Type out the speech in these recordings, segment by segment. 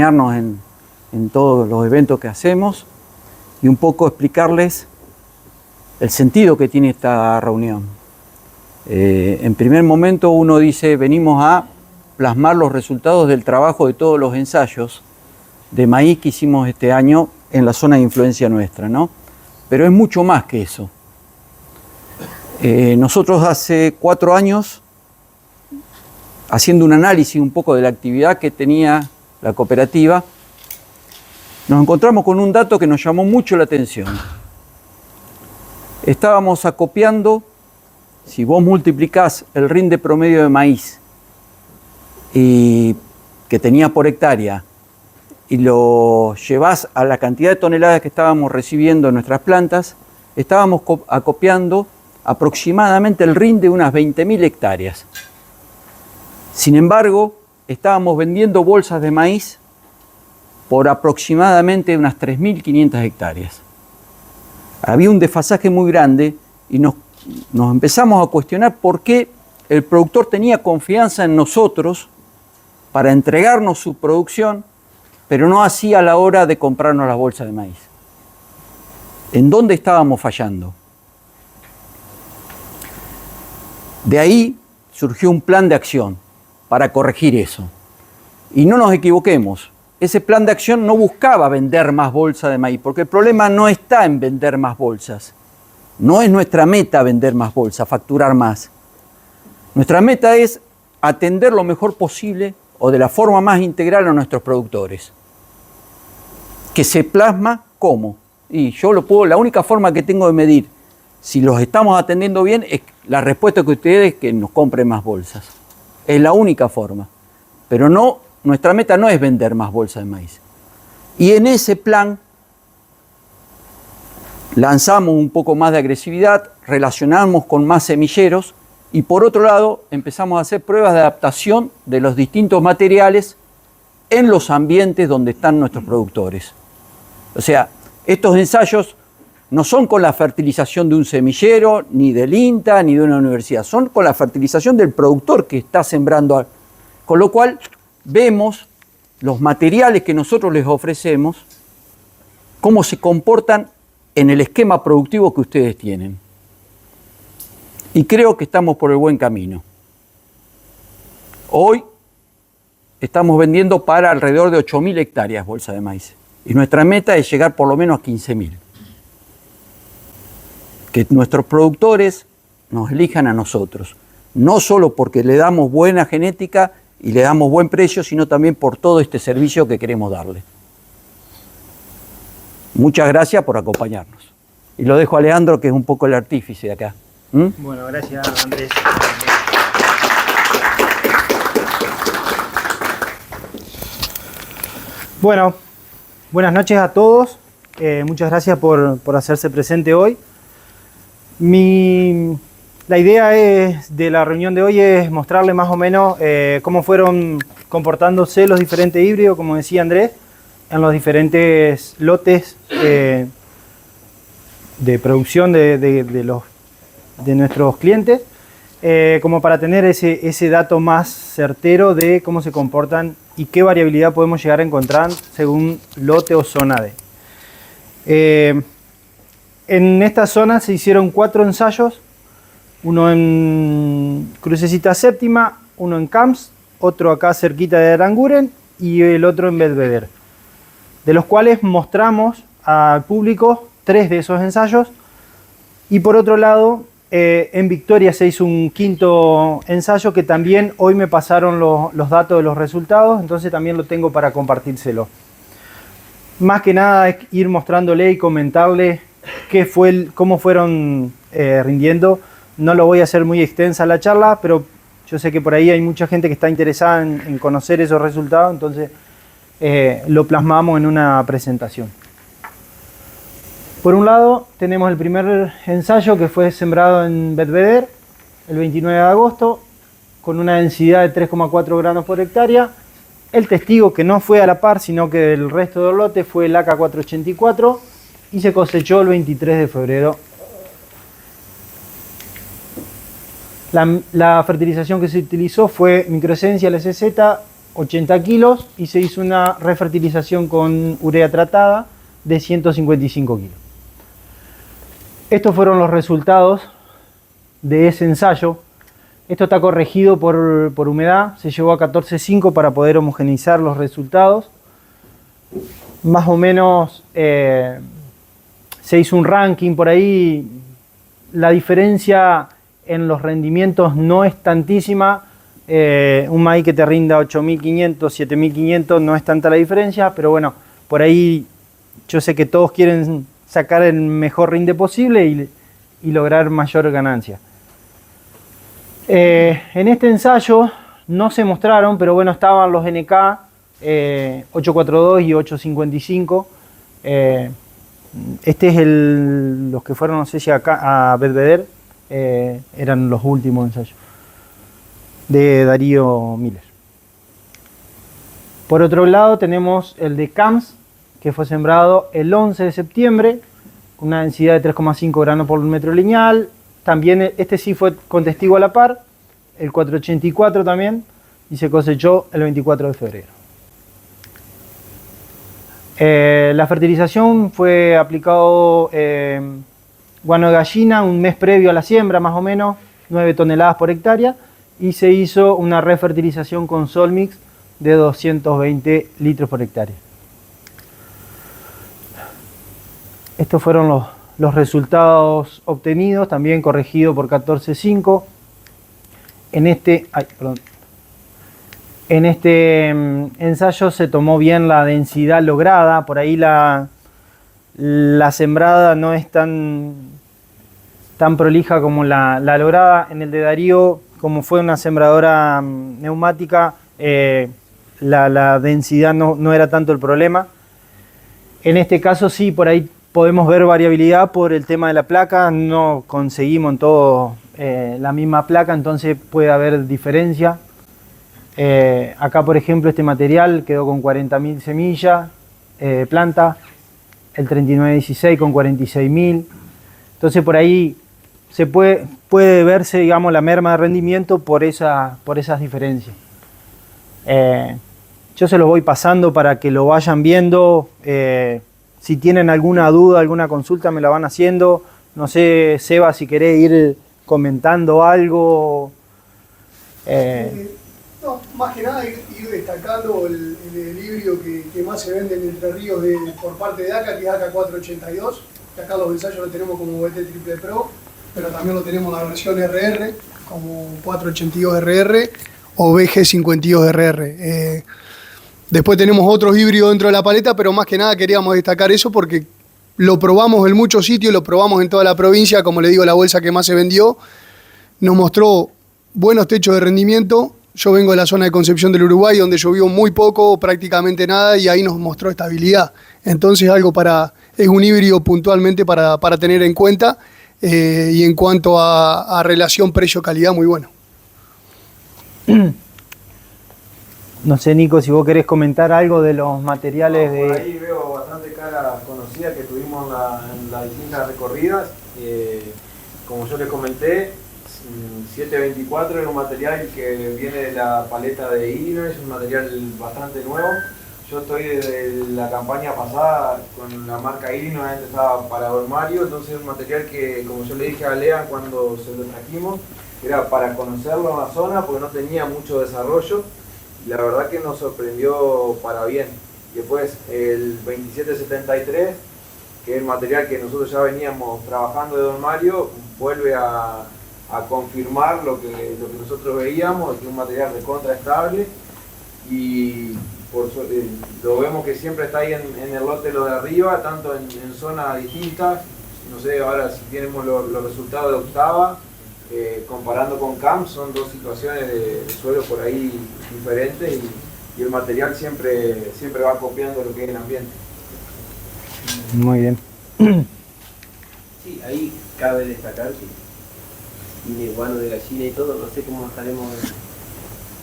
en todos los eventos que hacemos y un poco explicarles el sentido que tiene esta reunión. En primer momento uno dice, venimos a plasmar los resultados del trabajo de todos los ensayos de maíz que hicimos este año en la zona de influencia nuestra, ¿no? Pero es mucho más que eso. Nosotros hace 4 años, haciendo un análisis un poco de la actividad que tenía la cooperativa, nos encontramos con un dato que nos llamó mucho la atención. Estábamos acopiando, si vos multiplicás el rinde promedio de maíz que tenía por hectárea y lo llevás a la cantidad de toneladas que estábamos recibiendo en nuestras plantas, estábamos acopiando aproximadamente el rinde de unas 20.000 hectáreas. Sin embargo, estábamos vendiendo bolsas de maíz por aproximadamente unas 3.500 hectáreas. Había un desfasaje muy grande y nos empezamos a cuestionar por qué el productor tenía confianza en nosotros para entregarnos su producción, pero no hacía a la hora de comprarnos las bolsas de maíz. ¿En dónde estábamos fallando? De ahí surgió un plan de acción para corregir eso. Y no nos equivoquemos, ese plan de acción no buscaba vender más bolsas de maíz, porque el problema no está en vender más bolsas. No es nuestra meta vender más bolsas, facturar más. Nuestra meta es atender lo mejor posible o de la forma más integral a nuestros productores. Que se plasma cómo. Y yo la única forma que tengo de medir si los estamos atendiendo bien es la respuesta que ustedes que nos compren más bolsas. Es la única forma. Pero no, nuestra meta no es vender más bolsas de maíz. Y en ese plan lanzamos un poco más de agresividad, relacionamos con más semilleros y por otro lado empezamos a hacer pruebas de adaptación de los distintos materiales en los ambientes donde están nuestros productores. O sea, estos ensayos no son con la fertilización de un semillero, ni del INTA, ni de una universidad, son con la fertilización del productor que está sembrando. Con lo cual vemos los materiales que nosotros les ofrecemos, cómo se comportan en el esquema productivo que ustedes tienen. Y creo que estamos por el buen camino. Hoy estamos vendiendo para alrededor de 8.000 hectáreas bolsa de maíz. Y nuestra meta es llegar por lo menos a 15.000. Que nuestros productores nos elijan a nosotros. No solo porque le damos buena genética y le damos buen precio, sino también por todo este servicio que queremos darle. Muchas gracias por acompañarnos. Y lo dejo a Leandro, que es un poco el artífice de acá. Bueno, gracias, Andrés. Bueno, buenas noches a todos. Muchas gracias por hacerse presente hoy. La idea de la reunión de hoy es mostrarle más o menos cómo fueron comportándose los diferentes híbridos, como decía Andrés, en los diferentes lotes de producción de nuestros clientes, como para tener ese dato más certero de cómo se comportan y qué variabilidad podemos llegar a encontrar según lote o zona de. En esta zona se hicieron 4 ensayos, uno en Crucecita Séptima, uno en Camps, otro acá cerquita de Aranguren y el otro en Belvedere, de los cuales mostramos al público 3 de esos ensayos. Y por otro lado, en Victoria se hizo un 5.º ensayo que también hoy me pasaron los datos de los resultados, entonces también lo tengo para compartírselo. Más que nada es ir mostrándole y comentarle cómo fueron rindiendo. No lo voy a hacer muy extensa la charla, pero yo sé que por ahí hay mucha gente que está interesada en conocer esos resultados, entonces lo plasmamos en una presentación. Por un lado tenemos el primer ensayo que fue sembrado en Belvedere el 29 de agosto con una densidad de 3,4 granos por hectárea. El testigo que no fue a la par sino que del resto del lote fue el AK484 y se cosechó el 23 de febrero. La fertilización que se utilizó fue Microesencia LCZ 80 kilos y se hizo una refertilización con urea tratada de 155 kilos. Estos fueron los resultados de ese ensayo. Esto está corregido por humedad, se llevó a 14,5 para poder homogeneizar los resultados. Más o menos se hizo un ranking por ahí. La diferencia en los rendimientos no es tantísima. Un maíz que te rinda 8.500, 7.500 no es tanta la diferencia, pero bueno, por ahí yo sé que todos quieren sacar el mejor rinde posible y lograr mayor ganancia. En este ensayo no se mostraron, pero bueno, estaban los NK 842 y 855. Este es los que fueron, no sé si acá a Belvedere, eran los últimos ensayos de Darío Miller. Por otro lado tenemos el de CAMS, que fue sembrado el 11 de septiembre, con una densidad de 3,5 granos por metro lineal. También este sí fue con testigo a la par, el 484 también, y se cosechó el 24 de febrero. La fertilización fue aplicado guano de gallina un mes previo a la siembra, más o menos, 9 toneladas por hectárea, y se hizo una refertilización con Solmix de 220 litros por hectárea. Estos fueron los resultados obtenidos, también corregido por 14,5. En este ensayo se tomó bien la densidad lograda, por ahí la sembrada no es tan prolija como la lograda. En el de Darío, como fue una sembradora neumática, la densidad no era tanto el problema. En este caso sí, por ahí podemos ver variabilidad por el tema de la placa, no conseguimos en todo la misma placa, entonces puede haber diferencia. Acá, por ejemplo, este material quedó con 40.000 semillas, planta, el 3916 con 46.000. Entonces por ahí se puede verse, digamos, la merma de rendimiento por esas diferencias. Yo se los voy pasando para que lo vayan viendo. Si tienen alguna duda, alguna consulta, me la van haciendo. No sé, Seba, si querés ir comentando algo. No, más que nada ir destacando el híbrido que más se vende en Entre Ríos por parte de ACA, que es ACA 482. Que acá los ensayos lo tenemos como BT Triple Pro, pero también lo tenemos la versión RR, como 482 RR o BG 52 RR. Después tenemos otros híbridos dentro de la paleta, pero más que nada queríamos destacar eso porque lo probamos en muchos sitios, lo probamos en toda la provincia, como le digo, la bolsa que más se vendió. Nos mostró buenos techos de rendimiento. Yo vengo de la zona de Concepción del Uruguay, donde llovió muy poco, prácticamente nada, y ahí nos mostró estabilidad. Entonces es un híbrido puntualmente para tener en cuenta, y en cuanto a relación precio-calidad, muy bueno. No sé, Nico, si vos querés comentar algo de los materiales Por ahí veo bastante caras conocidas que tuvimos en las distintas recorridas. Como yo les comenté, 724 es un material que viene de la paleta de Illinois, es un material bastante nuevo. Yo estoy desde la campaña pasada con la marca Illinois, antes estaba para Don Mario, entonces es un material que, como yo le dije a Lean cuando se lo trajimos, era para conocerlo en la zona porque no tenía mucho desarrollo. La verdad que nos sorprendió para bien. Después el 2773, que es el material que nosotros ya veníamos trabajando de Don Mario, vuelve a confirmar lo que nosotros veíamos, que es un material recontra estable, y lo vemos que siempre está ahí en el lote lo de arriba, tanto en zonas distintas. No sé, ahora si tenemos los resultados de octava, comparando con CAMP, son dos situaciones de suelo por ahí diferentes, y el material siempre va copiando lo que es el ambiente. Muy bien. Sí, ahí cabe destacar que tiene guano de gallina y todo, no sé cómo estaremos en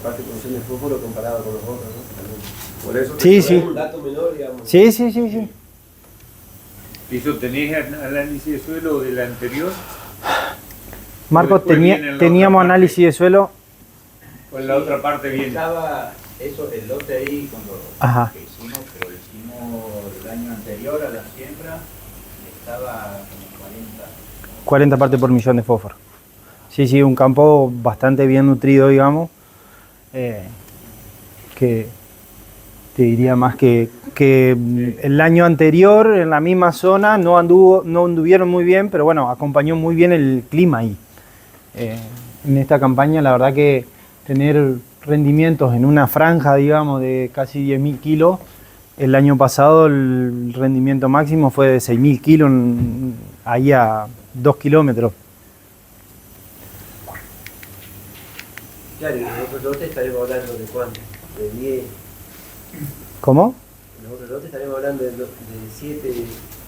parte de producción de fósforo comparado con los otros, ¿no? También. Por eso Sí, Es sí. un dato menor, digamos. Sí. ¿Eso tenés análisis de suelo del anterior? Marcos, Después viene la teníamos otra análisis de suelo. ¿O en la otra parte viene? Estaba Eso, el lote ahí, cuando Ajá. que hicimos, pero lo hicimos el año anterior a la siembra, estaba como 40 partes por millón de fósforo. Sí, sí, un campo bastante bien nutrido, digamos, que te diría más que el año anterior en la misma zona no anduvieron muy bien, pero bueno, acompañó muy bien el clima ahí. En esta campaña la verdad que tener rendimientos en una franja, digamos, de casi 10.000 kilos, el año pasado el rendimiento máximo fue de 6.000 kilos ahí a 2 kilómetros. Claro, y los otros lotes estaremos hablando de cuánto, de 10. ¿Cómo? Los otros lotes estaremos hablando de 7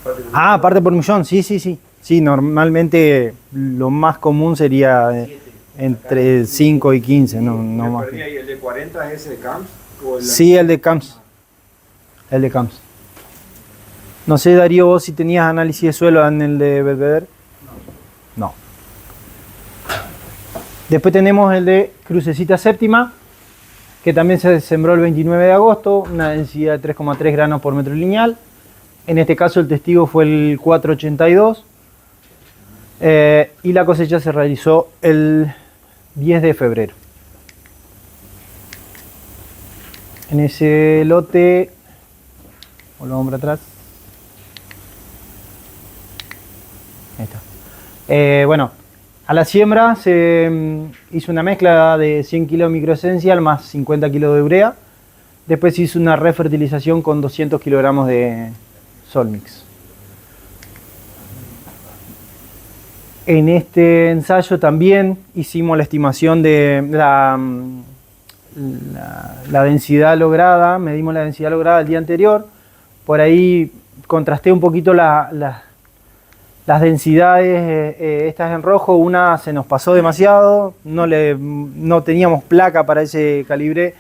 partes por Ah, parte por millón, sí, sí, sí. Sí, normalmente lo más común sería entre 5 y 15, no Me más. perdí ahí, ¿el de 40 es ese de Camps? ¿O el Sí, el de Camps. El de Camps. No sé, Darío, vos si tenías análisis de suelo en el de Belvedere. No. Después tenemos el de Crucecita Séptima, que también se sembró el 29 de agosto, una densidad de 3,3 granos por metro lineal. En este caso el testigo fue el 482 y la cosecha se realizó el 10 de febrero. En ese lote, volvamos para atrás. Ahí está. Bueno, a la siembra se hizo una mezcla de 100 kilos de microesencial más 50 kilos de urea. Después se hizo una refertilización con 200 kilogramos de Solmix. En este ensayo también hicimos la estimación de la densidad lograda, medimos la densidad lograda el día anterior. Por ahí contrasté un poquito las densidades, estas en rojo, una se nos pasó demasiado, no teníamos placa para ese calibre,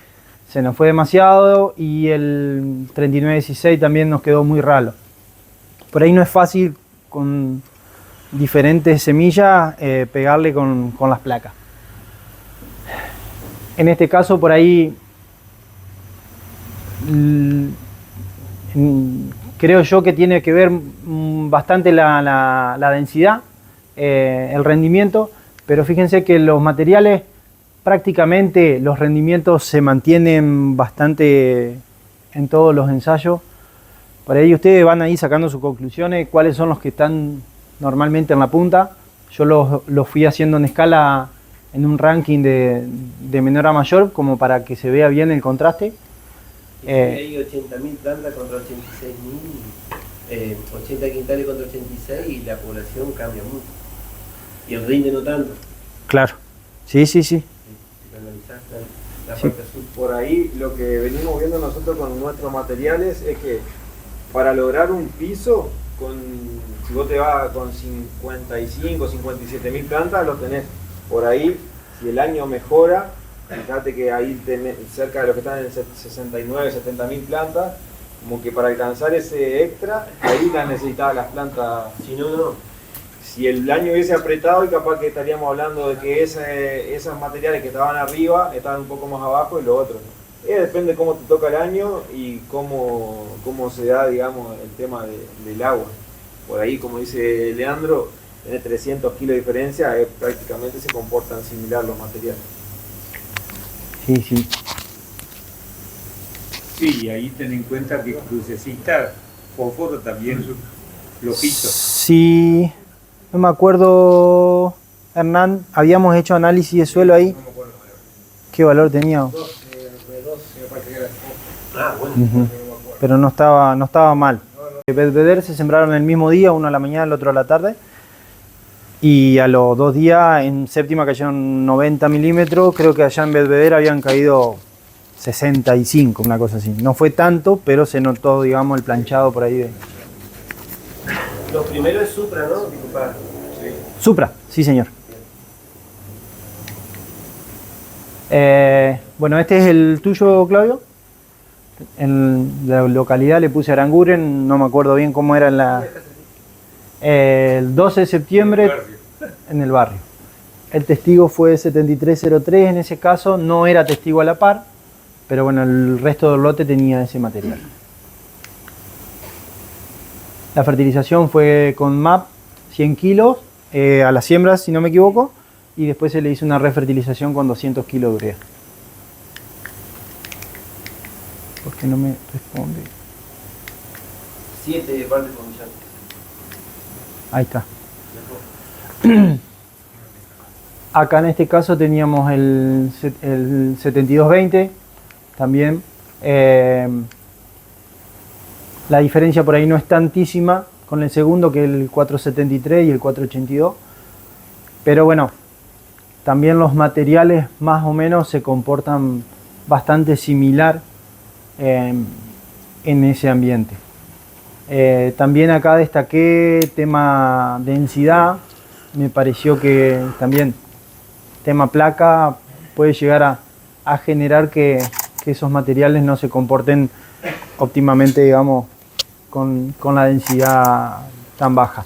se nos fue demasiado, y el 3916 también nos quedó muy ralo. Por ahí no es fácil con diferentes semillas pegarle con las placas. En este caso por ahí creo yo que tiene que ver bastante la densidad, el rendimiento, pero fíjense que los materiales prácticamente los rendimientos se mantienen bastante en todos los ensayos. Por ahí ustedes van a ir sacando sus conclusiones, cuáles son los que están normalmente en la punta. Yo los fui haciendo en escala en un ranking de menor a mayor, como para que se vea bien el contraste. Y hay 80.000 plantas contra 86.000, 80 quintales contra 86 y la población cambia mucho. Y el rinde no tanto. Claro, sí, sí, sí. Si lo analizás, la Sí. parte azul. Por ahí lo que venimos viendo nosotros con nuestros materiales es que para lograr un piso, si vos te vas con 55, 57.000 plantas, lo tenés. Por ahí, si el año mejora, fíjate que ahí tenés cerca de lo que están en 69, 70.000 plantas, como que para alcanzar ese extra, ahí las necesitaba las plantas. Si no, no. Si el año hubiese apretado, y capaz que estaríamos hablando de que esos materiales que estaban arriba estaban un poco más abajo y los otros no. Depende de cómo te toca el año y cómo se da, digamos, el tema del agua. Por ahí, como dice Leandro, tener 300 kilos de diferencia, prácticamente se comportan similar los materiales. Sí, sí. Sí, y ahí ten en cuenta que Crucecita, fósforo también flojito. Sí, no me acuerdo, Hernán, habíamos hecho análisis de suelo ahí. ¿Qué valor tenía? Ah, bueno. Ujú. Pero no estaba mal. Belvedere se sembraron el mismo día, uno a la mañana, el otro a la tarde. Y a los 2 días en séptima cayeron 90 milímetros, creo que allá en Belvedere habían caído 65, una cosa así. No fue tanto, pero se notó, digamos, el planchado por ahí. Lo primero es Supra, ¿no? Disculpa. Supra, sí señor. Bueno, este es el tuyo, Claudio. En la localidad le puse Aranguren, no me acuerdo bien cómo era el 12 de septiembre en el barrio. El testigo fue 7303, en ese caso no era testigo a la par, pero bueno, el resto del lote tenía ese material. La fertilización fue con MAP, 100 kilos a las siembras, si no me equivoco, y después se le hizo una refertilización con 200 kilos de urea. ¿Por qué no me responde? 7 partes por millón. Ahí está. Acá en este caso teníamos el 7220 también. La diferencia por ahí no es tantísima con el segundo, que el 473 y el 482. Pero bueno, también los materiales más o menos se comportan bastante similar en ese ambiente. También acá destaqué tema densidad. Me pareció que también tema placa puede llegar a generar que esos materiales no se comporten óptimamente, digamos, con la densidad tan baja.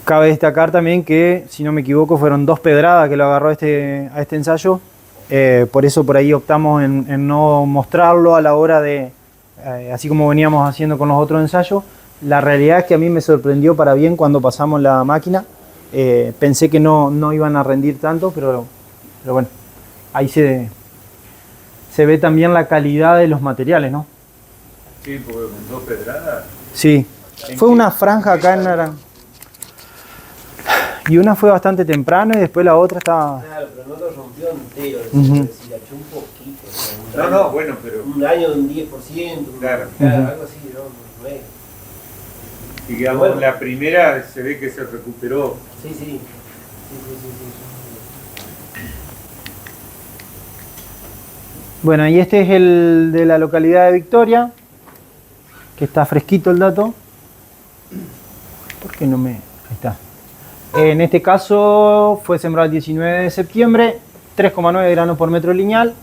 Cabe destacar también que, si no me equivoco, fueron 2 pedradas que lo agarró a este ensayo. Por eso por ahí optamos en no mostrarlo a la hora de, así como veníamos haciendo con los otros ensayos. La realidad es que a mí me sorprendió para bien cuando pasamos la máquina. Pensé que no iban a rendir tanto, pero bueno, ahí se ve también la calidad de los materiales, ¿no? Sí, porque con 2 pedradas. Sí, fue una franja acá en Naran. Y una fue bastante temprano y después la otra estaba... Claro, pero no lo rompió entero, Ujú. si la echó un poquito. O sea, un daño- Bueno, pero. Un daño de un 10%, Claro. algo así, no es. Digamos, Bueno. la primera se ve que se recuperó. Sí. Bueno, y este es el de la localidad de Victoria, que está fresquito el dato. ¿Por qué no me...? Ahí está. En este caso fue sembrado el 19 de septiembre, 3,9 granos por metro lineal.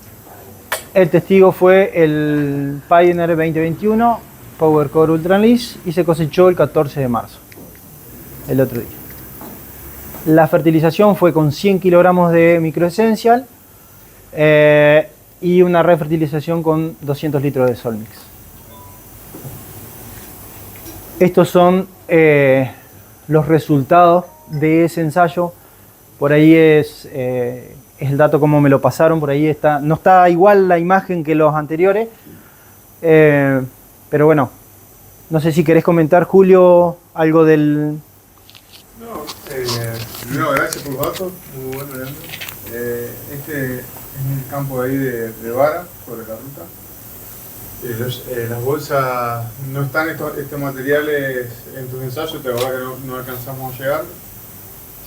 El testigo fue el Pioneer 2021, Power Core Ultra Enlist, y se cosechó el 14 de marzo, el otro día. La fertilización fue con 100 kilogramos de microesencial y una refertilización con 200 litros de Solmix. Estos son los resultados de ese ensayo. Por ahí es el dato como me lo pasaron, por ahí está, no está igual la imagen que los anteriores, pero bueno, no sé si querés comentar, Julio, algo del... No, primero gracias por los datos, muy bueno, Leandro. Este es el campo ahí de Vara, sobre la ruta. Las bolsas, no están estos materiales en tus ensayos, la verdad que no alcanzamos a llegar.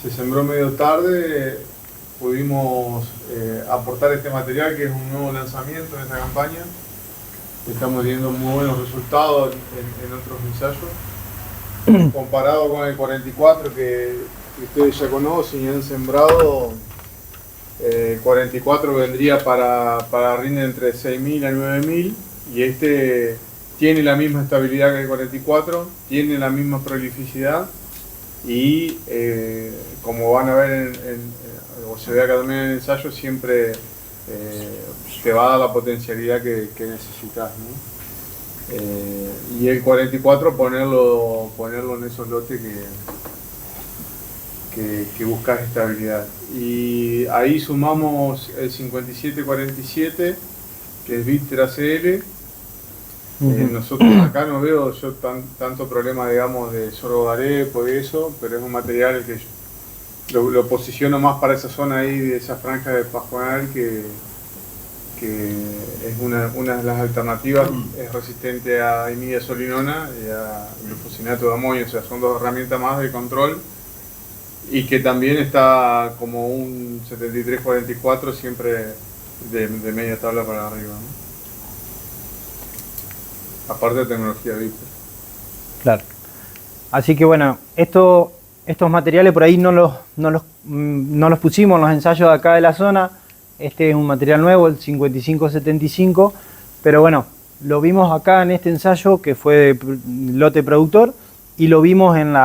Se sembró medio tarde, pudimos aportar este material, que es un nuevo lanzamiento en esta campaña. Estamos viendo muy buenos resultados en otros ensayos. Comparado con el 44 que ustedes ya conocen y han sembrado, el 44 vendría para rinde entre 6.000 a 9.000 y este tiene la misma estabilidad que el 44, tiene la misma prolificidad y como van a ver o se ve acá también en el ensayo, siempre te va a dar la potencialidad que necesitas, ¿no? Y el 44 ponerlo en esos lotes que buscas estabilidad. Y ahí sumamos el 5747, que es Victra CL. Nosotros acá no veo yo tanto problema, digamos, de sorgo de arepo y eso, pero es un material que lo posiciono más para esa zona ahí, de esa franja de pajonal, que es una de las alternativas, es resistente a imidazolinona y a glufosinato de amonio, o sea, son 2 herramientas más de control y que también está como un 73-44 siempre de media tabla para arriba, ¿no? Aparte de tecnología Victra. Claro. Así que bueno, estos materiales por ahí no los pusimos en los ensayos de acá de la zona. Este es un material nuevo, el 5575, pero bueno, lo vimos acá en este ensayo que fue de lote productor y lo vimos en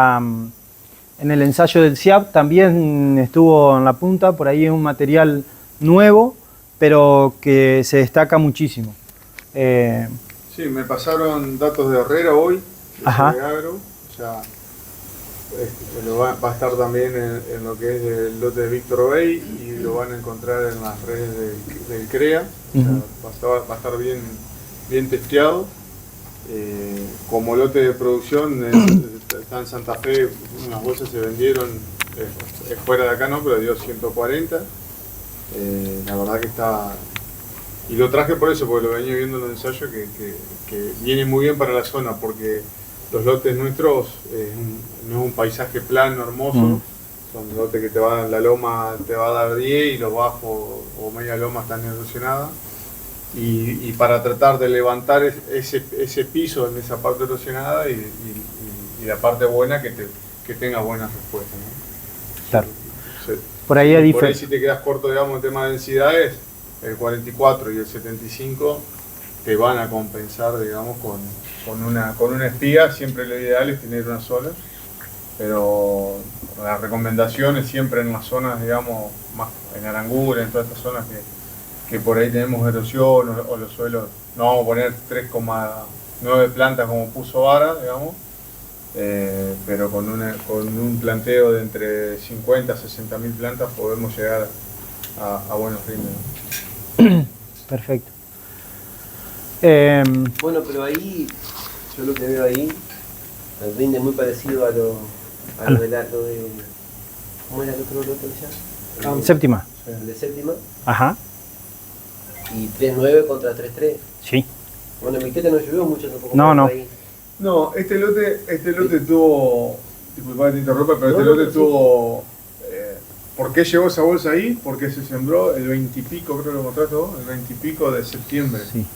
el ensayo del CIAP, también estuvo en la punta, por ahí es un material nuevo pero que se destaca muchísimo. Sí, me pasaron datos de Herrera hoy, de Ajá. Agro, o sea, va a estar también en lo que es el lote de Víctor Bey y lo van a encontrar en las redes del CREA, o sea, va a estar bien testeado. Como lote de producción está en Santa Fe, unas bolsas se vendieron, fuera de acá no, pero dio 140. La verdad que está... Y lo traje por eso, porque lo venía viendo en los ensayos que viene muy bien para la zona, porque los lotes nuestros no es un paisaje plano, hermoso, son lotes que la loma te va a dar 10 y los bajos o media loma están erosionadas. Y para tratar de levantar ese piso en esa parte erosionada y la parte buena que tenga buenas respuestas, ¿no? Claro. Sí. Por ahí Si te quedas corto, digamos, en tema de densidades, el 44 y el 75 te van a compensar, digamos, con una espiga. Siempre lo ideal es tener una sola, pero la recomendación es siempre en las zonas, digamos, más en Aranguren, en todas estas zonas que por ahí tenemos erosión o los suelos, no vamos a poner 3,9 plantas como puso Vara, digamos, pero con un planteo de entre 50 a 60 mil plantas podemos llegar a buenos rindes, ¿no? Perfecto. Bueno, pero ahí, yo lo que veo ahí, el rinde muy parecido a lo de... ¿Cómo era el otro lote ya? Séptima. El de séptima. Ajá. Y 3.9 contra 3.3. Sí. Bueno, Miqueta no llovió mucho tampoco. No. Ahí. No, este lote tuvo, disculpa que te interrumpa, pero No, este lote sí. tuvo, ¿por qué llegó esa bolsa ahí? Porque se sembró el 20 y pico, creo que lo mostraste vos, el 20 y pico de septiembre. Sí.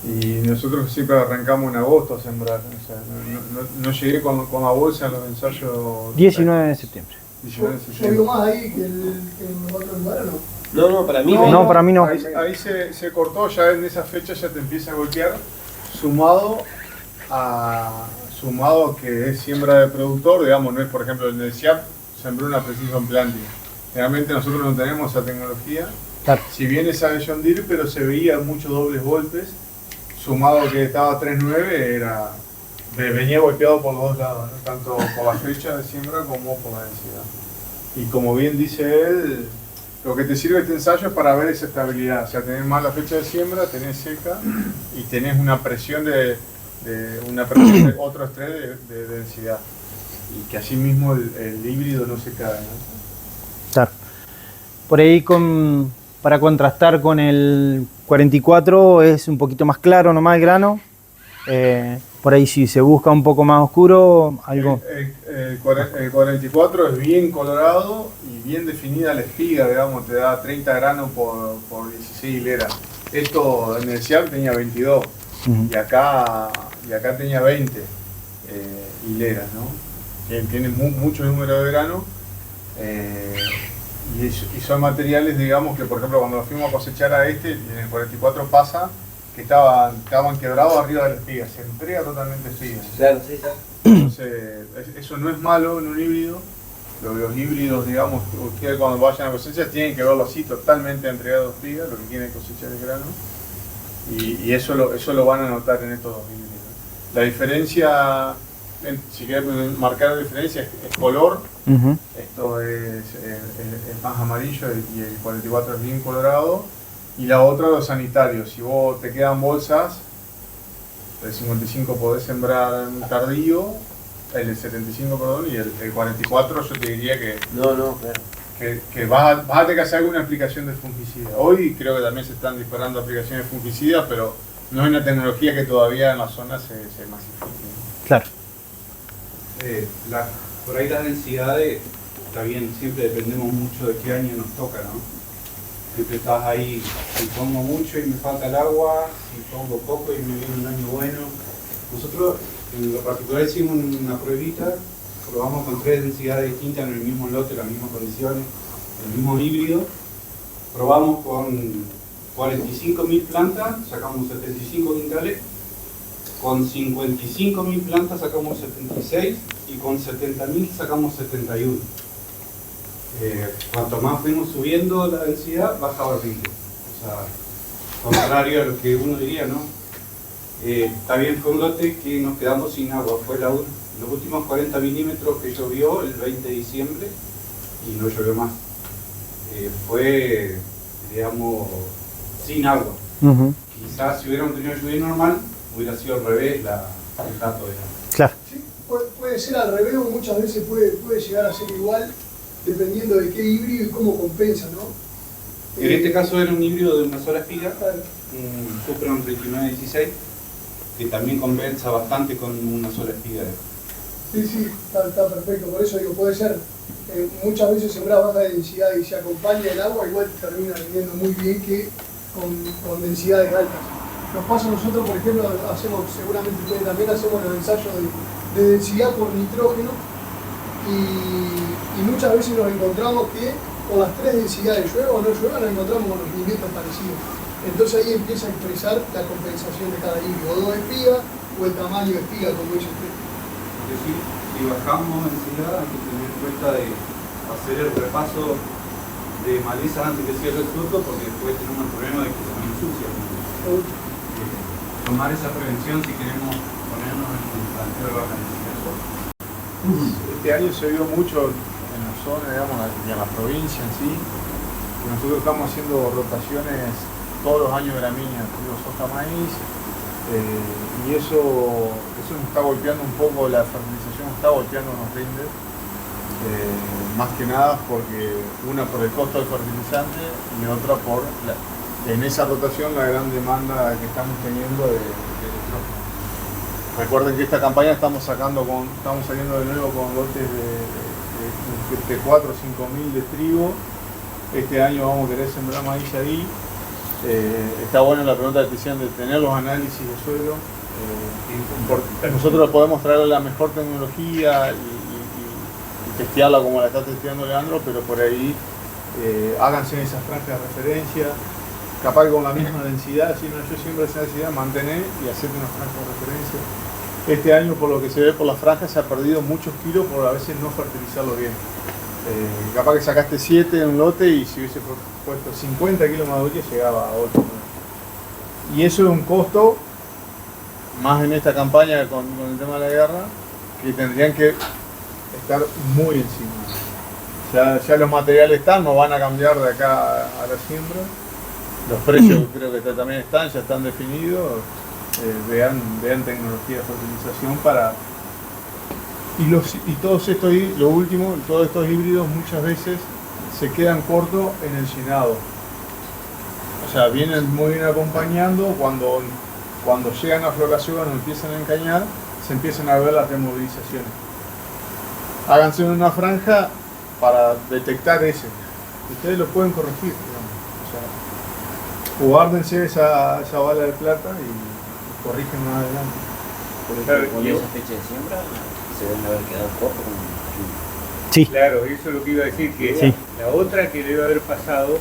Y nosotros siempre arrancamos en agosto a sembrar, o sea, no llegué con la bolsa en los ensayos. 19 de septiembre. 19 de ¿Llovió septiembre. más ahí que en los otros lugares o no? No, para mí No, para mí no. Ahí se cortó, ya en esa fecha ya te empieza a golpear, sumado que es siembra de productor, digamos, no es por ejemplo en el SIAP sembró una precision planting. Realmente nosotros no tenemos esa tecnología, Claro. si bien esa de John Deere, pero se veía muchos dobles golpes, sumado que estaba 3.9, venía golpeado por los dos lados, ¿no? Tanto por la fecha de siembra como por la densidad. Y como bien dice él, lo que te sirve este ensayo es para ver esa estabilidad, o sea, tenés más la fecha de siembra, tenés seca y tenés una presión de otro estrés de densidad, y que así mismo el híbrido no se cae, ¿no? Claro. Por ahí para contrastar con el 44 es un poquito más claro nomás el grano. Por ahí si se busca un poco más oscuro, algo... El 44 es bien colorado y bien definida la espiga, digamos, te da 30 granos por 16 hileras. Esto en el SIAP tenía 22 y acá tenía 20 hileras, ¿no? Tiene mucho número de granos y son materiales, digamos, que por ejemplo cuando lo fuimos a cosechar a en el 44 pasa que estaban quebrados arriba de la espiga, se entrega totalmente espiga. Claro, sí. Entonces, eso no es malo en un híbrido. Los híbridos, digamos, ustedes cuando vayan a cosechar tienen que verlo así, totalmente entregado espiga, lo que quieren cosechar es grano. Y eso lo van a notar en estos dos híbridos. La diferencia, si quieren marcar la diferencia, es color. Esto es más amarillo y el 44 es bien colorado. Y la otra, los sanitarios. Si vos te quedan bolsas, el 55 podés sembrar en tardío, el 75, perdón, y el 44 yo te diría que, claro. que vas a tener que hacer alguna aplicación de fungicida. Hoy creo que también se están disparando aplicaciones de fungicidas, pero no es una tecnología que todavía en la zona se masifique. Claro. Por ahí las densidades, está bien, siempre dependemos mucho de qué año nos toca, ¿no? Siempre estás ahí, si pongo mucho y me falta el agua, si pongo poco y me viene un año bueno. Nosotros en lo particular hicimos una pruebita, probamos con 3 densidades distintas en el mismo lote, las mismas condiciones, el mismo híbrido. Probamos con 45.000 plantas, sacamos 75 quintales, con 55.000 plantas sacamos 76 y con 70.000 sacamos 71. Cuanto más fuimos subiendo la densidad, bajaba el rinde. O O sea, contrario a lo que uno diría, ¿no? Está bien, fue un lote que nos quedamos sin agua. Fue los últimos 40 milímetros que llovió el 20 de diciembre y no llovió más. Fue, digamos, sin agua. Quizás si hubiéramos tenido lluvia normal, hubiera sido al revés el dato de la... Claro. Sí, puede ser al revés o muchas veces puede llegar a ser igual, dependiendo de qué híbrido y cómo compensa, ¿no? En este caso era un híbrido de una sola espiga, un Supron 3916, que también compensa bastante con una sola espiga. Sí, está perfecto. Por eso digo, puede ser muchas veces sembrada baja densidad y se acompaña el agua, igual termina rindiendo muy bien que con densidades altas. Nos pasa a nosotros, por ejemplo, seguramente ustedes también hacemos los ensayos de densidad por nitrógeno y muchas veces nos encontramos que con las tres densidades, llueva o no llueva, nos encontramos con los rendimientos parecidos. Entonces ahí empieza a expresar la compensación de cada híbrido, o de espiga o el tamaño de espiga, como dice usted. Es decir, si bajamos densidad hay que tener en cuenta de hacer el repaso de maleza antes que cierre el fruto, porque después tenemos el problema de que se nos ensucia. Tomar esa prevención si queremos ponernos en un planteo de baja densidad. Este año se vio mucho en la zona, digamos, y en la provincia en sí, que nosotros estamos haciendo rotaciones todos los años de la mina, trigo, soja, maíz, y eso nos está golpeando un poco, la fertilización está golpeando los rindes, más que nada porque una por el costo del fertilizante y otra por en esa rotación la gran demanda que estamos teniendo de nitrógeno. Recuerden que esta campaña estamos saliendo de nuevo con lotes de 4 o 5 mil de trigo. Este año vamos a querer sembrar maíz ahí. Está bueno la pregunta que te hicieron de tener los análisis de suelo. Nosotros podemos traer la mejor tecnología y testearla como la está testeando Leandro, pero por ahí háganse esas franjas de referencia. Capaz que con la misma densidad, si no, yo siempre esa densidad, mantener y hacer una franja de referencia. Este año, por lo que se ve por las franjas, se ha perdido muchos kilos por a veces no fertilizarlo bien. Capaz que sacaste 7 en un lote y si hubiese puesto 50 kilos más de urea llegaba a 8. Y eso es un costo, más en esta campaña con el tema de la guerra, que tendrían que estar muy encima. Ya los materiales están, no van a cambiar de acá a la siembra. Los precios creo que también ya están definidos. Vean tecnología de fertilización para... Y todos estos híbridos muchas veces se quedan cortos en el llenado. O sea, vienen muy bien acompañando, cuando llegan a floración o empiezan a encañar, se empiezan a ver las removilizaciones. Háganse una franja para detectar ese. Ustedes lo pueden corregir, digamos. O sea, guárdense esa bala de plata y corrigen más adelante. Con esa fecha de siembra se deben haber quedado cortos. Sí. Claro, eso es lo que iba a decir, que Sí. la otra que debe haber pasado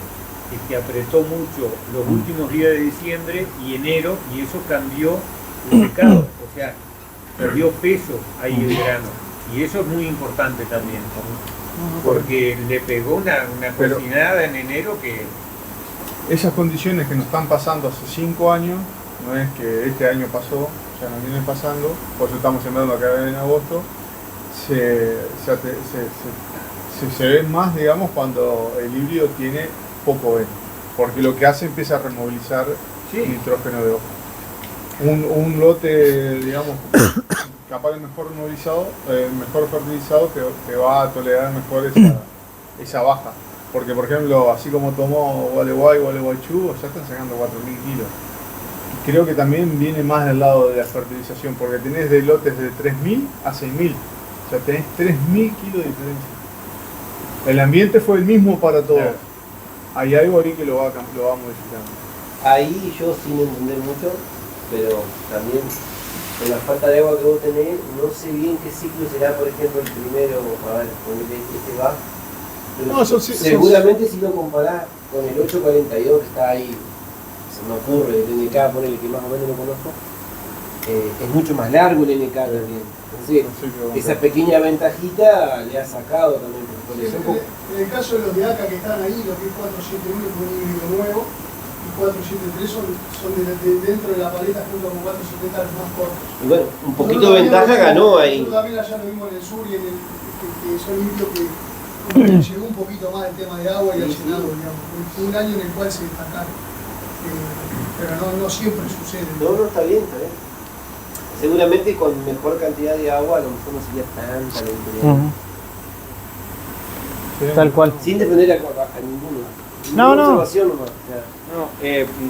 es que apretó mucho los últimos días de diciembre y enero, y eso cambió el secado, o sea, perdió peso ahí el grano, y eso es muy importante también, porque le pegó una cocinada en enero que... Esas condiciones que nos están pasando hace 5 años, no es que este año pasó, ya nos vienen pasando, por eso estamos sembrando acá en agosto, se ven más, digamos, cuando el híbrido tiene poco veno, porque lo que hace empieza a removilizar nitrógeno de hoja. Un lote, digamos, capaz de mejor movilizado, mejor fertilizado, te va a tolerar mejor esa baja. Porque, por ejemplo, así como tomó Gualeguay, Gualeguaychú, ya están sacando 4.000 kilos. Y creo que también viene más del lado de la fertilización, porque tenés de lotes de 3.000 a 6.000. O sea, tenés 3.000 kilos de diferencia. El ambiente fue el mismo para todos. Claro. Hay algo ahí que lo va modificando. Ahí yo sin entender mucho, pero también con la falta de agua que vos tenés, no sé bien qué ciclo será, por ejemplo, el primero, a ver, ponele este va. No, seguramente si lo comparás con el 842 que está ahí, se me ocurre, el NK, ponele que más o menos lo conozco, es mucho más largo el NK también. Entonces, esa pequeña ventajita le ha sacado también. En el caso de los de acá que están ahí, los que es 471, que es un híbrido nuevo, y 473 son dentro de la paleta junto con 470 los más cortos. Y bueno, un poquito de ventaja ganó ahí. Nosotros también allá lo vimos en el sur y en el que son híbridos que como que llegó un poquito más el tema de agua y al llenado, digamos. Fue un año en el cual se destacaron. Pero no siempre sucede. No, está bien, está bien. Seguramente con mejor cantidad de agua a lo mejor no sería tanta la diferencia. Tal cual. Sin defender a ninguno. No, no. Observación nomás.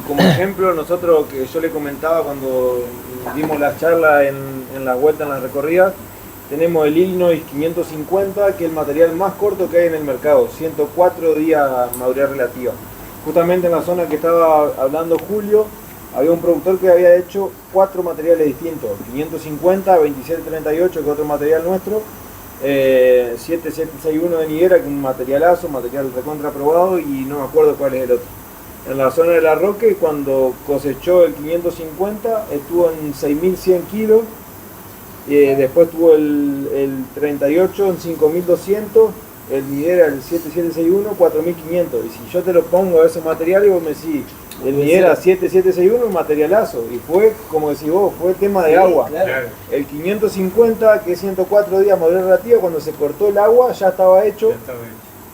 Como ejemplo, nosotros, que yo le comentaba cuando dimos la charla en la vuelta, en las recorridas, tenemos el Illinois 550, que es el material más corto que hay en el mercado, 104 días madurez relativa. Justamente en la zona que estaba hablando Julio, había un productor que había hecho 4 materiales distintos, 550, 2738, que es otro material nuestro, 7761 de Niguera, que es un materialazo, material recontra probado, y no me acuerdo cuál es el otro. En la zona de La Roque, cuando cosechó el 550, estuvo en 6100 kilos, después tuvo el 38 en 5200, el Niguera, el 7761, 4500. Y si yo te lo pongo a ese material y vos me decís, el Niguera 7761 un materialazo, y fue, como decís vos, fue tema de agua. Claro. El 550, que es 104 días madurez relativa, cuando se cortó el agua ya estaba hecho,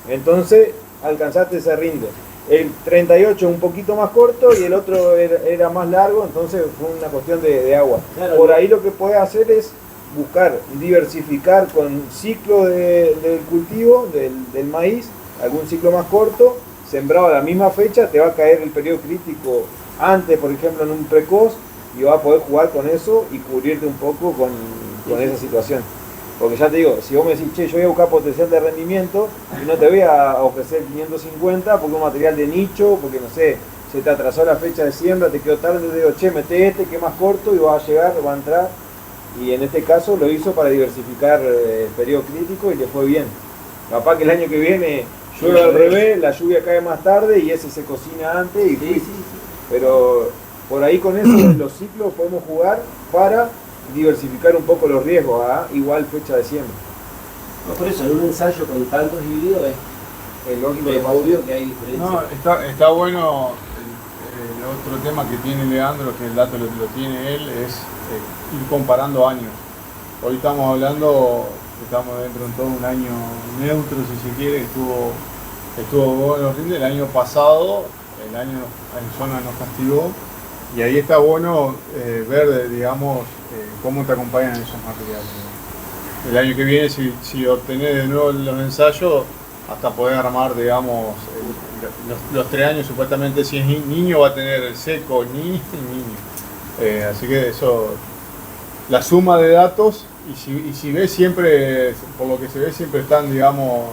entonces alcanzaste ese rinde. El 38 un poquito más corto y el otro era más largo, entonces fue una cuestión de agua. Claro. Por ahí lo que puedes hacer es buscar, diversificar con ciclo del cultivo, del maíz, algún ciclo más corto, sembrado a la misma fecha, te va a caer el periodo crítico antes, por ejemplo, en un precoz, y vas a poder jugar con eso y cubrirte un poco con esa situación. Porque ya te digo, si vos me decís, che, yo voy a buscar potencial de rendimiento, y no te voy a ofrecer 550 porque es un material de nicho, porque no sé, se te atrasó la fecha de siembra, te quedó tarde, te digo, che, mete este que es más corto y va a llegar, va a entrar. Y en este caso lo hizo para diversificar el periodo crítico y le fue bien. Capaz que el año que viene llueve al revés, la lluvia cae más tarde y ese se cocina antes y sí. Pero por ahí con eso en los ciclos podemos jugar para diversificar un poco los riesgos a igual fecha de siembra. No, por eso, en un ensayo con tantos híbridos es lógico, es obvio que hay diferencias. No, está bueno. El otro tema que tiene Leandro, que el dato lo tiene él, es ir comparando años. Hoy estamos hablando, estamos dentro de todo un año neutro, si se quiere, estuvo bueno rinde. El año pasado, el año en zona nos castigó, y ahí está bueno ver, digamos, cómo te acompañan esos materiales. El año que viene, si obtenés de nuevo los ensayos, hasta poder armar, digamos, los 3 años, supuestamente si es niño va a tener el seco, niño. Así que eso, la suma de datos, y si ves siempre, por lo que se ve, siempre están, digamos,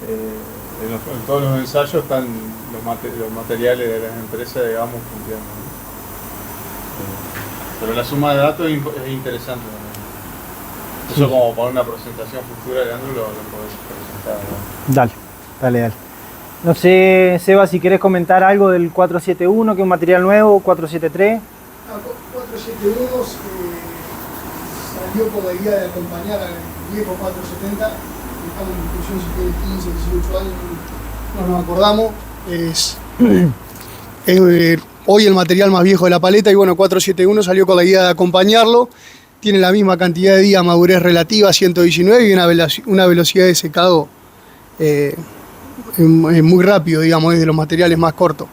en todos los ensayos están los materiales de las empresas, digamos, funcionando. Pero la suma de datos es interesante también. Eso como para una presentación futura, Leandro, lo podés presentar, ¿no? Dale. No sé, Seba, si querés comentar algo del 471, que es un material nuevo, 473. 471 salió con la idea de acompañar al viejo 470, estamos en discusión si tiene 15, 18 años, no nos acordamos. Es hoy el material más viejo de la paleta, y bueno, 471 salió con la idea de acompañarlo. Tiene la misma cantidad de días madurez relativa, 119, y una velocidad de secado muy rápido, digamos, es de los materiales más cortos.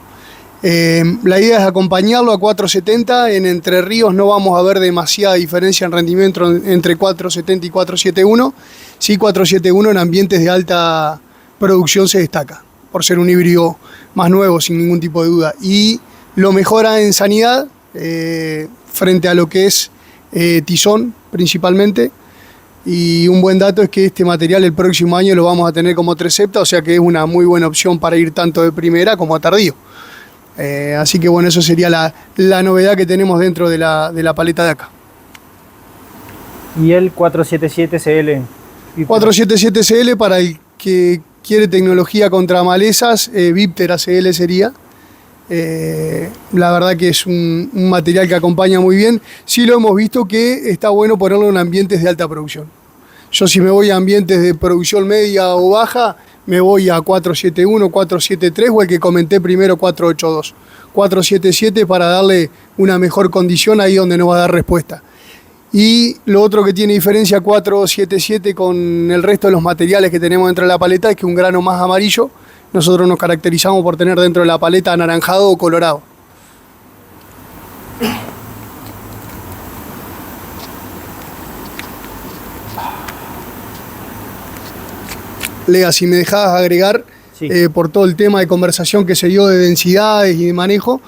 La idea es acompañarlo a 470. En Entre Ríos no vamos a ver demasiada diferencia en rendimiento entre 470 y 471. Sí, 471 en ambientes de alta producción se destaca, por ser un híbrido más nuevo, sin ningún tipo de duda. Y lo mejora en sanidad frente a lo que es tizón principalmente. Y un buen dato es que este material el próximo año lo vamos a tener como 3 septa, o sea que es una muy buena opción para ir tanto de primera como a tardío. Así que bueno, eso sería la novedad que tenemos dentro de la paleta de acá. Y el 477CL. 477CL para el que quiere tecnología contra malezas, Viptera CL sería. La verdad que es un material que acompaña muy bien. Sí lo hemos visto que está bueno ponerlo en ambientes de alta producción. Yo si me voy a ambientes de producción media o baja, me voy a 471, 473 o el que comenté primero, 482. 477 para darle una mejor condición ahí donde nos va a dar respuesta. Y lo otro que tiene diferencia 477 con el resto de los materiales que tenemos dentro de la paleta es que un grano más amarillo, nosotros nos caracterizamos por tener dentro de la paleta anaranjado o colorado. Lea, si me dejabas agregar, Sí. por todo el tema de conversación que se dio de densidades y de manejo,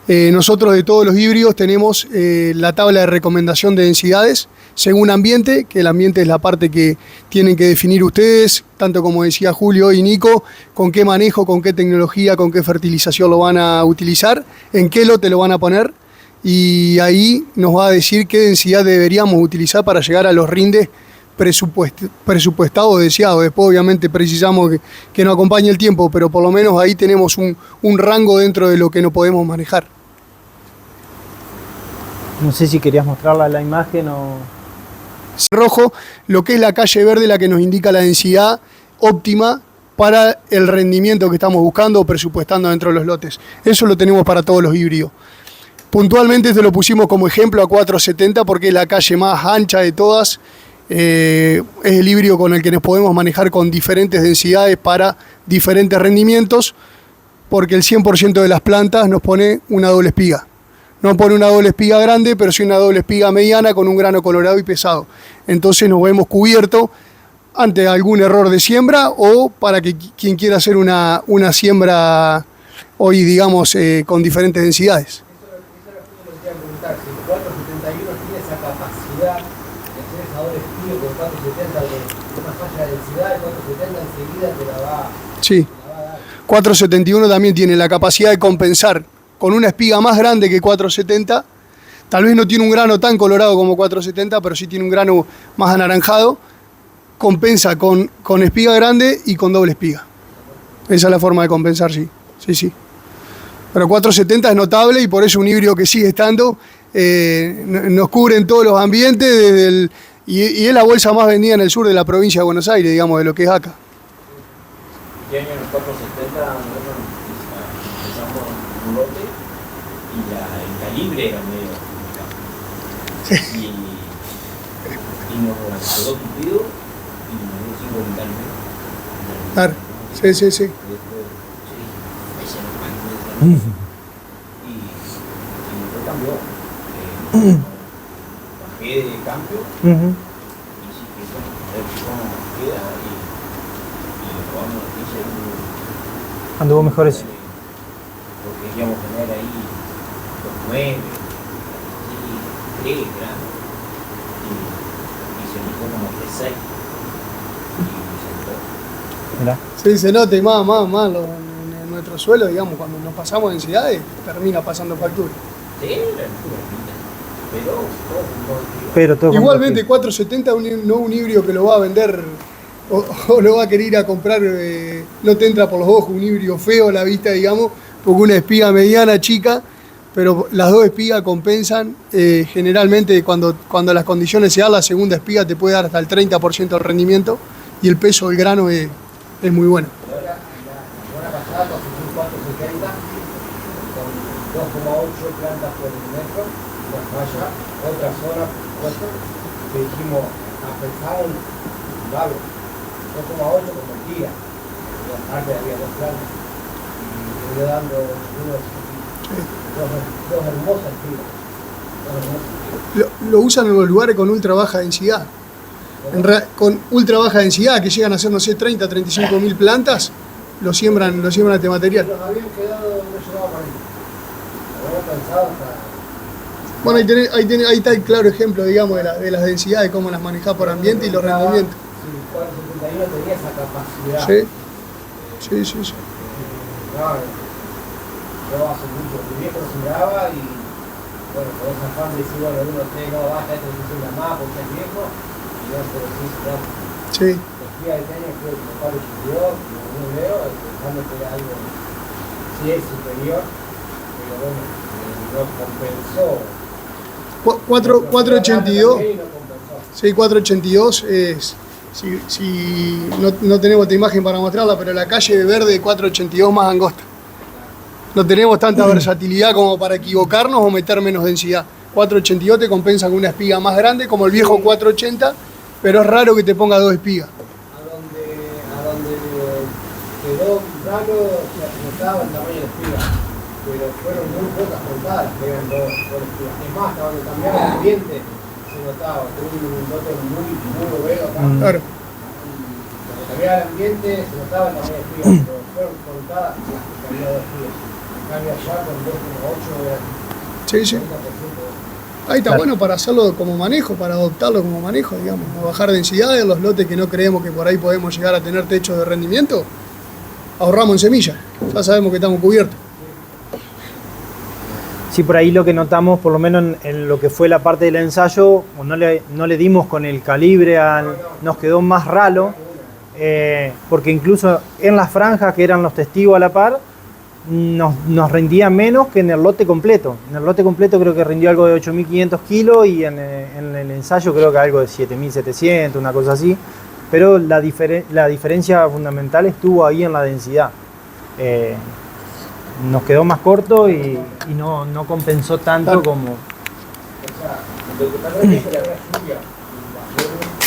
nosotros de todos los híbridos tenemos la tabla de recomendación de densidades según ambiente, que el ambiente es la parte que tienen que definir ustedes, tanto como decía Julio y Nico, con qué manejo, con qué tecnología, con qué fertilización lo van a utilizar, en qué lote lo van a poner, y ahí nos va a decir qué densidad deberíamos utilizar para llegar a los rindes presupuestado o deseado. Después obviamente precisamos que nos acompañe el tiempo, pero por lo menos ahí tenemos un rango dentro de lo que no podemos manejar. No sé si querías mostrarla la imagen o... Rojo, lo que es la calle verde, la que nos indica la densidad óptima para el rendimiento que estamos buscando o presupuestando dentro de los lotes. Eso lo tenemos para todos los híbridos. Puntualmente esto lo pusimos como ejemplo a 470 porque es la calle más ancha de todas. Es el híbrido con el que nos podemos manejar con diferentes densidades para diferentes rendimientos, porque el 100% de las plantas nos pone una doble espiga. No pone una doble espiga grande, pero sí una doble espiga mediana con un grano colorado y pesado. Entonces nos vemos cubiertos ante algún error de siembra o para que quien quiera hacer una siembra hoy, digamos, con diferentes densidades. Eso es lo que quería preguntar, si el 471 tiene esa capacidad de hacer esa doble espiga con 470 de una falla de densidad, el 470 enseguida te la va Sí. a dar. 471 también tiene la capacidad de compensar con una espiga más grande que 470. Tal vez no tiene un grano tan colorado como 470, pero sí tiene un grano más anaranjado. Compensa con espiga grande y con doble espiga. Esa es la forma de compensar, sí. Sí, sí. Pero 470 es notable y por eso un híbrido que sigue estando nos cubre en todos los ambientes y es la bolsa más vendida en el sur de la provincia de Buenos Aires, digamos, de lo que es acá. Este año en los 470 nosotros empezamos un lote y el calibre era medio complicado. Y nos quedó tupido y nos dio 5 quintales menos. Claro. Sí, sí, sí. Y después cambió. Bajé de cambio y sí que bueno, a ver cómo queda y lo probamos hice un... Anduvo mejor eso. Porque queríamos tener ahí los 9, 3 grados y se eligió como 3-6 y se notó. Mirá. Sí, se nota y más en nuestro suelo, digamos, cuando nos pasamos densidades, termina pasando factura. Sí, la altura bonita, pero todo con Pero todo con Igualmente 470 no un híbrido que lo va a vender o lo va a querer ir a comprar, no te entra por los ojos un híbrido feo a la vista, digamos, porque una espiga mediana, chica, pero las dos espigas compensan. Generalmente cuando las condiciones se dan, la segunda espiga te puede dar hasta el 30% del rendimiento y el peso del grano es muy bueno. Ahora, la semana pasada conseguí 470 con 2,8 plantas por metro, una falla, otra zona, que dijimos, a pensar en vale, 2,8 convertía, y aparte había dos plantas, y le dando dos hermosas tiras. Lo usan en los lugares con ultra baja densidad. Con ultra baja densidad, que llegan a ser, no sé, 30, 35 mil plantas, lo siembran este material. Los habían quedado, no llegaba para ahí. Habíamos pensado hasta... Bueno, ahí está el claro ejemplo, digamos, de las densidades, cómo las manejás por ambiente y los rendimientos. Sí, 471 tenía esa capacidad. Sí. No, yo hace mucho, mi viejo lo sembraba y bueno, con esa afán de decir, bueno, uno tiene no baja, esto se siembra más porque es viejo, y no se lo hizo ya. Sí. Los días de año creo que lo estudió, lo veo, pensando que era algo, sí es superior, pero bueno, no compensó. 482, sí, 482 Si no tenemos esta imagen para mostrarla, pero la calle verde 482 más angosta. No tenemos tanta versatilidad como para equivocarnos o meter menos densidad. 482 te compensa con una espiga más grande, como el viejo 480, pero es raro que te ponga 2 espigas. A donde quedó raro se notaba el tamaño de espiga, pero fueron muy pocas contadas que eran 2 espigas. Es más, hasta donde cambiaba el ambiente se notaba, tenía un lote muy overo acá. Claro. Cuando cambiaba el ambiente se notaba el tamaño de espiga, pero fueron contadas las que cambiaba 2 espigas. Cambia ya con 2,8 de Sí, sí. Ahí está bueno para hacerlo como manejo, para adoptarlo como manejo, digamos. No bajar densidades, los lotes que no creemos que por ahí podemos llegar a tener techo de rendimiento, ahorramos en semilla. Ya sabemos que estamos cubiertos. Sí, por ahí lo que notamos, por lo menos en lo que fue la parte del ensayo, no le dimos con el calibre, nos quedó más ralo, porque incluso en las franjas que eran los testigos a la par, nos rendía menos que en el lote completo. En el lote completo creo que rindió algo de 8.500 kilos y en el ensayo creo que algo de 7.700, una cosa así. Pero la diferencia fundamental estuvo ahí en la densidad. Nos quedó más corto y no compensó tanto como... O sea, lo que pasó es que la lluvia,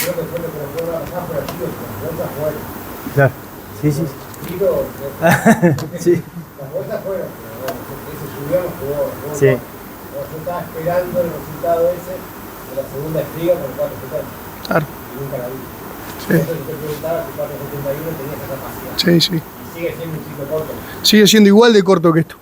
creo que fue lo que nos fue a pasar por aquí, las bolsas fueron. Claro, sí, sí. Sí. Las bolsas fueron, pero bueno, ese lluvia nos jugó. Sí. Yo estaba esperando el resultado ese de la segunda espiga con el 470. Claro. Y nunca la vi. Sí. Entonces yo te preguntaba si 471 tenía esa capacidad. Sí, sí. Y sigue siendo un ciclo corto. Sigue siendo igual de corto que esto.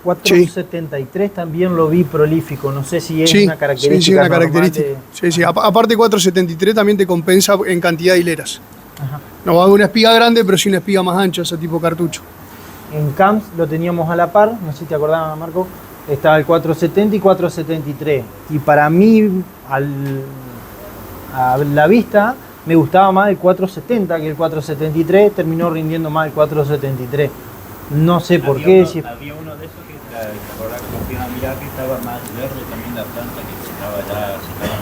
473 también lo vi prolífico, no sé si es una característica. Sí, una característica. Sí, sí. Aparte 473 también te compensa en cantidad de hileras. Ajá. No va a haber una espiga grande, pero sí una espiga más ancha, ese tipo cartucho. En Camps lo teníamos a la par, no sé si te acordabas, Marco, estaba el 470 y 473. Y para mí, a la vista, me gustaba más el 470 que el 473, terminó rindiendo más el 473. No sé por qué. Había uno de esos que, ¿te acordás que fui a mirar que estaba más verde también la planta, que se estaban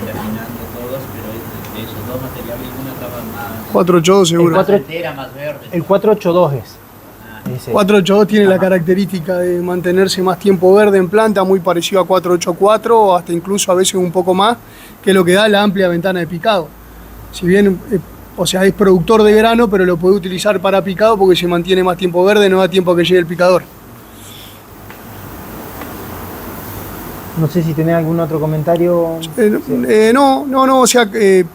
terminando todos, pero de esos dos materiales uno estaba más... 482 seguro. Era más verde. El 482 es. 482 tiene la característica de mantenerse más tiempo verde en planta, muy parecido a 484 o hasta incluso a veces un poco más, que es lo que da la amplia ventana de picado. Si bien, o sea, es productor de grano, pero lo puede utilizar para picado porque se mantiene más tiempo verde, no da tiempo a que llegue el picador. No sé si tenés algún otro comentario. No, o sea, que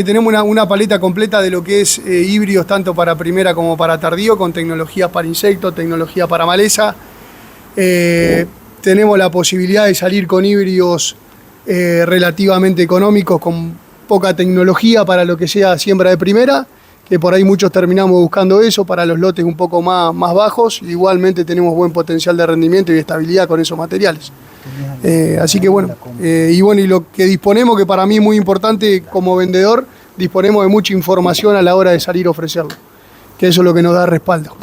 tenemos una paleta completa de lo que es híbridos tanto para primera como para tardío, con tecnologías para insectos, tecnología para maleza. Tenemos la posibilidad de salir con híbridos relativamente económicos, con poca tecnología para lo que sea siembra de primera, que por ahí muchos terminamos buscando eso para los lotes un poco más bajos. Igualmente tenemos buen potencial de rendimiento y estabilidad con esos materiales. Así que bueno, y lo que disponemos, que para mí es muy importante como vendedor, disponemos de mucha información a la hora de salir a ofrecerlo, que eso es lo que nos da respaldo.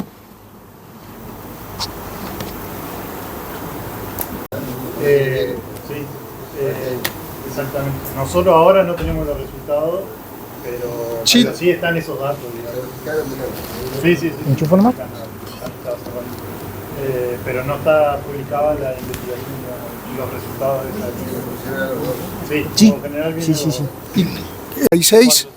Sí, exactamente. Nosotros ahora no tenemos los resultados, pero sí están esos datos. Sí. ¿Enchufo nomás? Pero no está publicada la investigación y los resultados de esa. Sí, por general viene 16,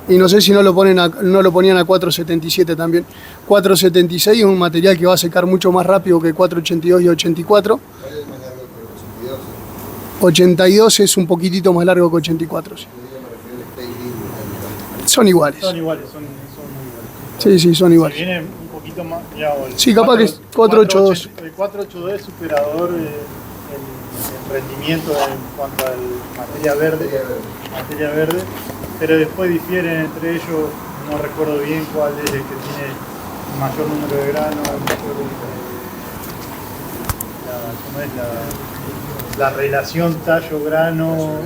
y no sé si no lo ponían a 477 también. 476 es un material que va a secar mucho más rápido que 482 y 84. 82 es un poquitito más largo que 84. Sí. Son iguales. Son muy iguales. Sí, son iguales. Si viene un poquito más, sí, capaz que es 482. El 482 es superador el rendimiento en cuanto al materia verde, pero después difieren entre ellos, no recuerdo bien cuál es el que tiene mayor número de granos, la relación tallo-grano.